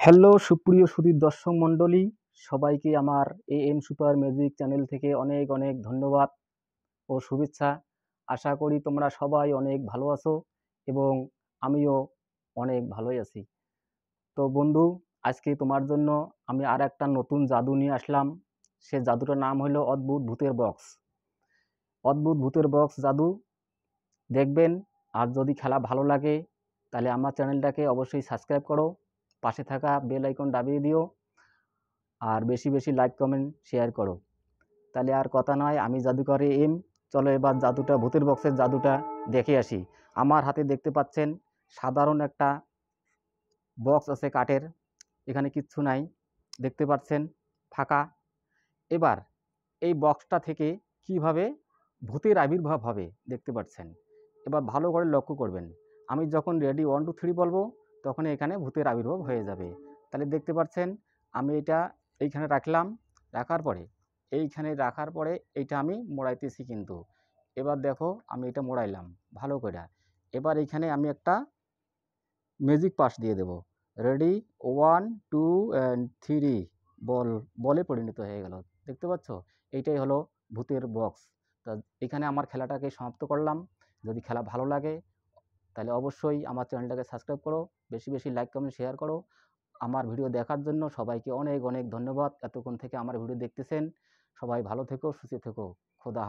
Hello সুপ্রিয় সুধীর দর্শক মণ্ডলী, সবাইকে আমার এএম সুপার ম্যাজিক চ্যানেল থেকে অনেক অনেক ধন্যবাদ ও শুভেচ্ছা। আশা করি তোমরা সবাই অনেক ভালো আছো এবং আমিও অনেক ভালোই আছি। তো বন্ধু, আজকে তোমার জন্য আমি আর একটা নতুন জাদু নিয়ে আসলাম। সে জাদুটার নাম হলো অদ্ভুত ভূতের বক্স। অদ্ভুত ভূতের বক্স জাদু দেখবেন। আর যদি খেলা ভালো লাগে তাহলে আমার চ্যানেলটাকে অবশ্যই সাবস্ক্রাইব করো, পাশে থাকা বেল আইকন দাবিয়ে দিও, আর বেশি বেশি লাইক কমেন্ট শেয়ার করো। তাহলে আর কথা নয়, আমি জাদুকরে এম, চলো এবার জাদুটা, ভূতের বক্সের জাদুটা দেখে আসি। আমার হাতে দেখতে পাচ্ছেন সাধারণ একটা বক্স আছে কাঠের, এখানে কিচ্ছু নাই, দেখতে পাচ্ছেন ফাঁকা। এবার এই বক্সটা থেকে কিভাবে ভূতের আবির্ভাব হবে দেখতে পাচ্ছেন। এবার ভালো করে লক্ষ্য করবেন, আমি যখন রেডি 1 2 3 বলবো তখন এখানে ভূতের আবির্ভাব হয়ে যাবে। তাহলে দেখতে পাচ্ছেন আমি এটা এইখানে রাখলাম, রাখার পরে এইটা আমি মোড়াইতেছি কিন্তু। এবার দেখো আমি এটা মোড়াইলাম ভালো করে। এবার এইখানে আমি একটা ম্যাজিক পাস দিয়ে দেব। রেডি 1 2 অ্যান্ড 3 বলে পরিণত হয়ে গেল। দেখতে পাচ্ছ, এইটাই হলো ভূতের বক্স। তা এখানে আমার খেলাটাকে সমাপ্ত করলাম। যদি খেলা ভালো লাগে তাহলে অবশ্যই আমার চ্যানেলটাকে সাবস্ক্রাইব করো, বেশি বেশি লাইক কমেন্ট শেয়ার করো। আমার ভিডিও দেখার জন্য সবাইকে অনেক অনেক ধন্যবাদ। এতক্ষণ থেকে আমার ভিডিও দেখতেছেন। সবাই ভালো থেকো, সুস্থ থেকো। খোদা হাফেজ।